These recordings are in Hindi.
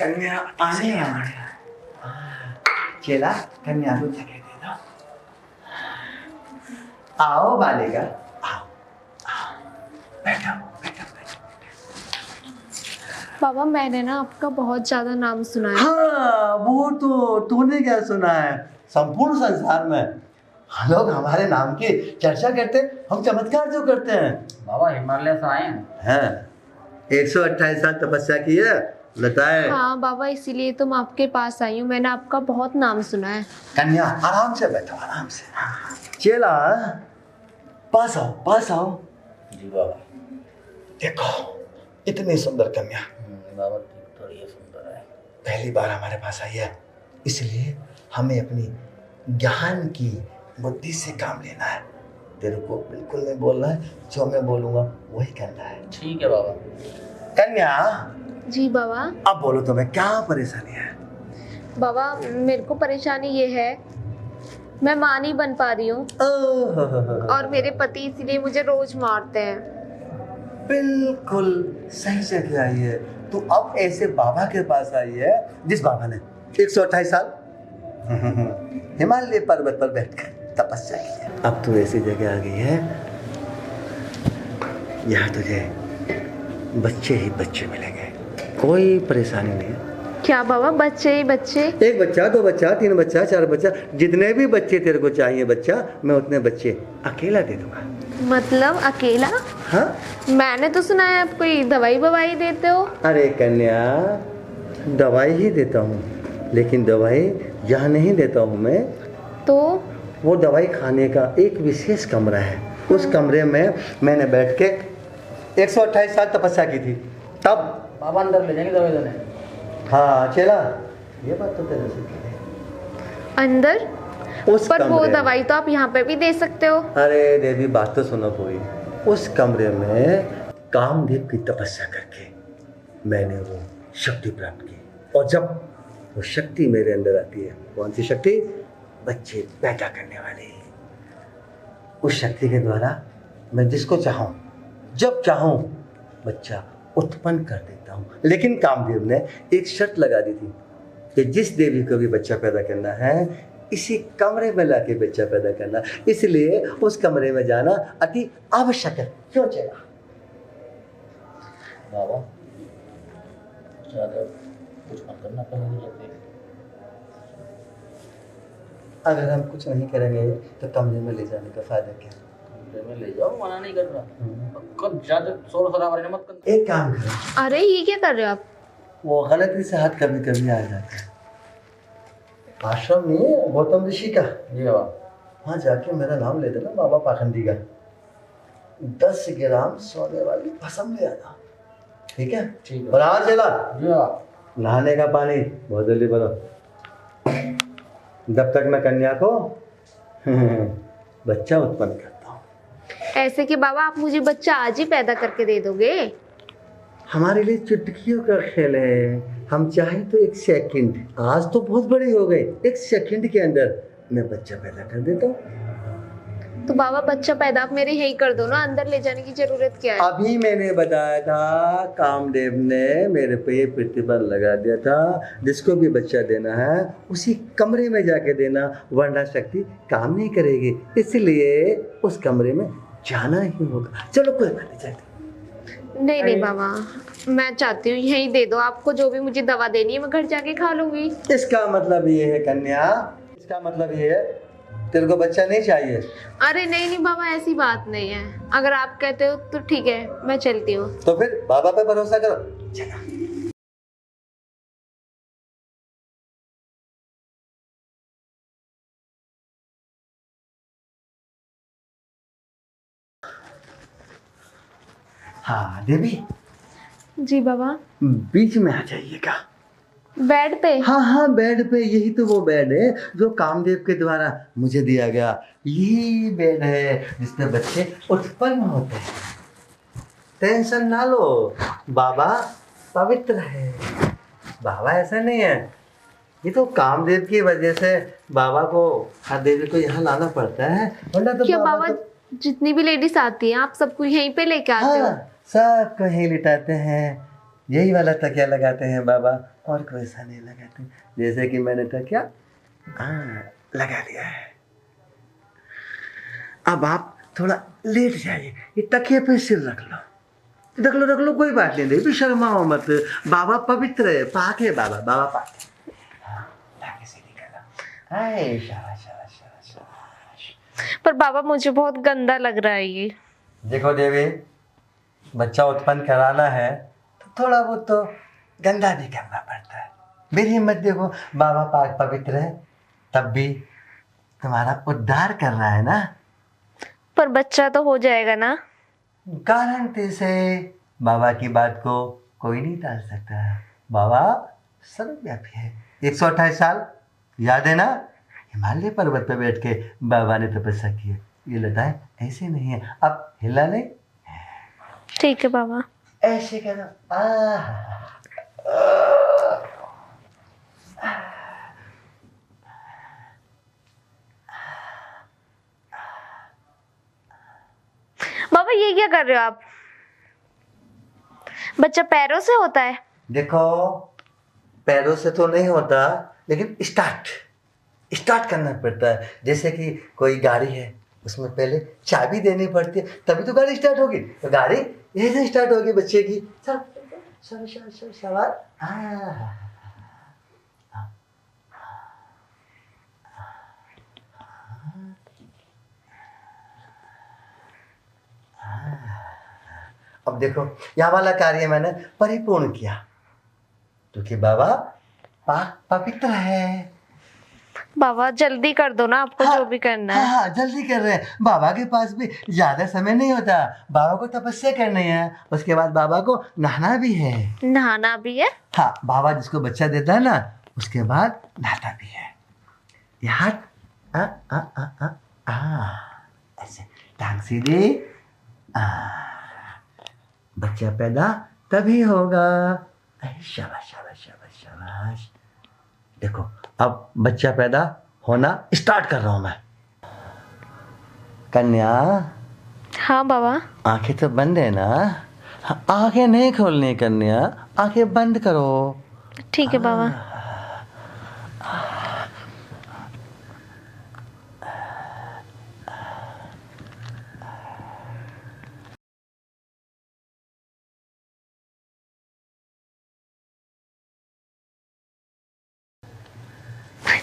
कन्या आने वाली है। चेला कन्या को जगह दे दो। आओ बालिका, आओ आओ, बैठो बैठो बैठो। बाबा मैंने ना आपका बहुत ज्यादा नाम सुना है। हाँ, वो तो तूने क्या सुना है, संपूर्ण संसार में लोग हमारे नाम की चर्चा करते हैं, हम चमत्कार जो करते हैं। बाबा हिमालय से आए हैं। 128 साल तपस्या की है बताए। हाँ बाबा, इसीलिए तो मैं आपके पास आई हूँ, मैंने आपका बहुत नाम सुना है। कन्या आराम से बैठो, आराम से। चेला पास आओ, पास आओ। जी बाबा। देखो इतनी सुंदर कन्या बाबा तो ये सुंदर है। पहली बार हमारे पास आई है, इसलिए हमें अपनी ज्ञान की बुद्धि से काम लेना है। तेरे को बिल्कुल नहीं बोलना है, जो मैं बोलूंगा वही करना है। ठीक है बाबा। कन्या जी बाबा। अब बोलो तुम्हें क्या परेशानी है। बाबा मेरे को परेशानी ये है, मैं माँ नहीं बन पा रही हूँ और मेरे पति इसीलिए मुझे रोज मारते हैं। बिल्कुल सही जगह आई है तू। अब ऐसे बाबा के पास आई है जिस बाबा ने 128 साल हिमालय पर्वत पर बैठकर तपस्या की है। अब तू ऐसी जगह आ गई है, यहाँ तुझे बच्चे ही बच्चे मिलेंगे, कोई परेशानी नहीं है। क्या बाबा बच्चे ही बच्चे? एक बच्चा, दो बच्चा, तीन बच्चा, चार बच्चा, जितने भी बच्चे तेरे को चाहिए बच्चा, मैं उतने बच्चे अकेला दे दूंगा। मतलब अकेला? हाँ, मैंने तो सुना है आप कोई दवाई बवाई देते हो। अरे कन्या दवाई ही देता हूँ, लेकिन दवाई यहाँ नहीं देता हूँ मैं। तो वो दवाई खाने का एक विशेष कमरा है, उस कमरे में मैंने बैठ के 128 साल तपस्या की थी, तब बाबा अंदर ले जाएंगे दवाई देने। हाँ चला, ये बात तो तेरे से की है। अंदर? उस पर वो कमरे में। दवाई तो आप यहाँ पे भी दे सकते हो। अरे देवी बात तो सुनो पूरी। उस कमरे में कामदेव की तपस्या करके मैंने वो शक्ति प्राप्त की, और जब वो शक्ति मेरे अंदर आती है, कौन सी शक्ति? बच्चे पैदा करने वाली। उस शक्ति के द्वारा मैं जिसको चाहूँ जब चाहूँ बच्चा उत्पन्न कर देता हूँ। लेकिन कामदेव ने एक शर्त लगा दी थी कि जिस देवी को भी बच्चा पैदा करना है इसी कमरे में लाके बच्चा पैदा करना, इसलिए उस कमरे में जाना अति आवश्यक है। क्यों चला? बाबा ज़्यादा कुछ मत करना, पहले अगर हम कुछ नहीं करेंगे तो कमरे में ले जाने का फायदा क्या? कमरे में ले जाओ, मना नहीं कर रहा। कब ज़्यादा शोर शराबा मत कर। एक काम करो, अरे ये क्या कर रहे हो आप? वो गलती से हाथ कभी कभी आ जाता है। आश्रम नहीं है गौतम ऋषि का, जी बाबा। वहाँ जाके मेरा नाम ले देना, बाबा पाखंडी का। 10 ग्राम सोने वाली भस्म ले आना, ठीक है? ठीक है। और आज चला जी बाबा। नहाने का पानी बहुत जल्दी भरो, जब तक मैं कन्या को बच्चा उत्पन्न करता हूँ। ऐसे कि बाबा आप मुझे बच्चा आज ही पैदा करके दे दोगे? हमारे लिए चुटकियों का खेल है, हम चाहें तो 1 सेकंड, आज तो बहुत बड़े हो गए, 1 सेकंड के अंदर मैं बच्चा पैदा कर देता हूँ। तो बाबा बच्चा पैदा आप मेरे यही कर दो ना, अंदर ले जाने की जरूरत क्या है? अभी मैंने बताया था, कामदेव ने मेरे पे ये प्रतिबंध लगा दिया था, जिसको भी बच्चा देना है उसी कमरे में जाके देना, वरना शक्ति काम नहीं करेगी, इसलिए उस कमरे में जाना ही होगा। चलो कोई बात नहीं, चलते। नहीं नहीं बाबा, मैं चाहती हूँ यही दे दो, आपको जो भी मुझे दवा देनी है मैं घर जाके खा लूंगी। इसका मतलब ये है कन्या, इसका मतलब ये है तेरे को बच्चा नहीं चाहिए? अरे नहीं नहीं बाबा, ऐसी बात नहीं है, अगर आप कहते हो तो ठीक है, मैं चलती हूँ। तो फिर बाबा पे भरोसा करो, चला। हाँ देवी, जी बाबा। बीच में आ जाइएगा। बेड पे? हाँ हाँ बेड पे, यही तो वो बेड है जो कामदेव के द्वारा मुझे दिया गया। यही बेड है जिसमें बच्चे उत्पन्न होते हैं। टेंशन ना लो, बाबा पवित्र है। बाबा ऐसा नहीं है, ये तो कामदेव की वजह से बाबा को, हर देवी को यहाँ लाना पड़ता है, वरना तो क्या बाबा तो... जितनी भी लेडीज आती हैं आप सबको यहीं पे लेके आते हो? हाँ, सबको यहीं लिटाते हैं। यही वाला तकिया लगाते हैं बाबा, और कोई सा नहीं लगाते। जैसे कि मैंने तकिया लगा लिया है। अब आप थोड़ा लेट जाइए, ये तकिए पे सिर रख लो, रख लो, कोई बात नहीं, भी शर्माओ मत। बाबा पवित्र है, पाक है बाबा, बाबा पाक है। ताकि से निकला। हाय शाबाश शाबाश शाबाश शाबाश। पर बाबा मुझे बहुत गंदा लग रहा है ये। देखो देवी, बच्चा उत्पन्न कराना है तो थोड़ा बहुत तो गंदा भी करना पड़ता है। मेरी हिम्मत देखो, बाबा पाक पवित्र है, तब भी तुम्हारा उद्धार कर रहा है ना। पर बच्चा तो हो जाएगा ना? गारंटी से। बाबा की बात को कोई नहीं टाल सकता। बाबा सर्वव्यापी है। 128 साल याद है ना, हिमालय पर्वत पर बैठ के बाबा ने तपस्या की है। ये लताएं ऐसे नहीं है, अब हिला नहीं। ठीक है बाबा। ऐसे करो। बाबा ये क्या कर रहे हो आप? बच्चा पैरों से होता है? देखो, पैरों से तो नहीं होता, लेकिन स्टार्ट करना पड़ता है। जैसे कि कोई गाड़ी है, उसमें पहले चाबी देनी पड़ती है, तभी तो गाड़ी स्टार्ट होगी। तो गाड़ी यही से स्टार्ट होगी बच्चे की। सवार। अब देखो, यहाँ वाला कार्य मैंने परिपूर्ण किया, क्योंकि बाबा पवित्र है। बाबा जल्दी कर दो ना, आपको जो भी करना है। हाँ, जल्दी कर रहे हैं। बाबा के पास भी ज्यादा समय नहीं होता। बाबा को तपस्या करनी है, उसके बाद बाबा को नहाना भी है। नहाना भी है? हाँ, बाबा जिसको बच्चा देता है ना, उसके बाद नहाता भी है। ये हाथ ऐसे टांग सीधी। बच्चा पैदा तभी होगा। शाबाश शाबाश शाबाश शाबाश। देखो, अब बच्चा पैदा होना स्टार्ट कर रहा हूं मैं। कन्या। हाँ बाबा। आंखें तो बंद है ना? आंखें नहीं खोलनी कन्या, आंखें बंद करो। ठीक है बाबा।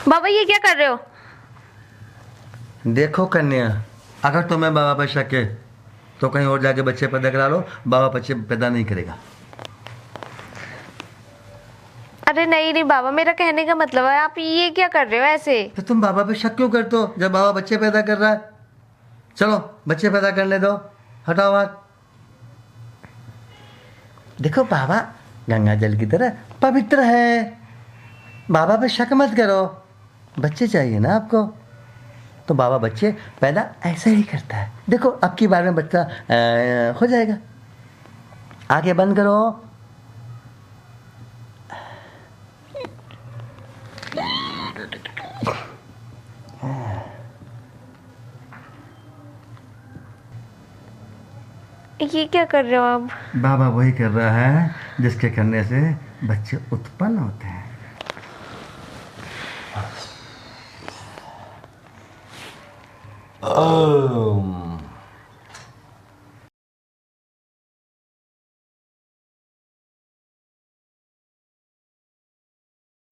बाबा ये क्या कर रहे हो? देखो कन्या, अगर तुम्हें बाबा पर शक है तो कहीं और जाके बच्चे पैदा करा लो। बाबा बच्चे पैदा नहीं करेगा। अरे नहीं बाबा, मेरा कहने का मतलब है आप ये क्या कर रहे हो ऐसे? तो तुम बाबा पे शक क्यों करते हो जब बाबा बच्चे पैदा कर रहा है? चलो बच्चे पैदा करने दो, हटाओ हाथ। देखो, बाबा गंगा जल की तरह पवित्र है। बाबा पे शक मत करो। बच्चे चाहिए ना आपको, तो बाबा बच्चे पैदा ऐसे ही करता है। देखो, अब की बार में बच्चा हो जाएगा। आंखें बंद करो। ये क्या कर रहे हो आप? बाबा वही कर रहा है जिसके करने से बच्चे उत्पन्न होते हैं।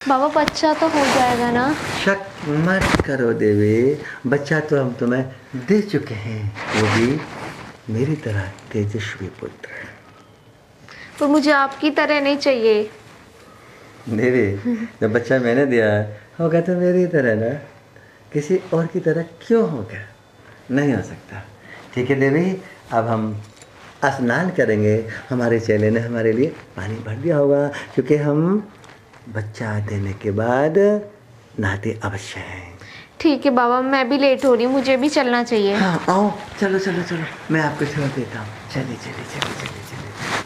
बाबा बच्चा तो हो जाएगा ना? शक मत करो देवी, बच्चा तो हम तुम्हें दे चुके हैं, वो भी मेरी तरह तेजस्वी पुत्र। पर मुझे आपकी तरह नहीं चाहिए। देवी, जब बच्चा मैंने दिया है, होगा तो मेरी तरह ना, किसी और की तरह क्यों होगा? नहीं हो सकता। ठीक है देवी, अब हम स्नान करेंगे। हमारे चेले ने हमारे लिए पानी भर दिया होगा, क्योंकि हम बच्चा देने के बाद नहाते अवश्य हैं। ठीक है बाबा, मैं भी लेट हो रही हूँ, मुझे भी चलना चाहिए। हाँ आओ, चलो चलो चलो, मैं आपको छोड़ देता हूँ। चलिए चलिए चलिए चलिए चलिए।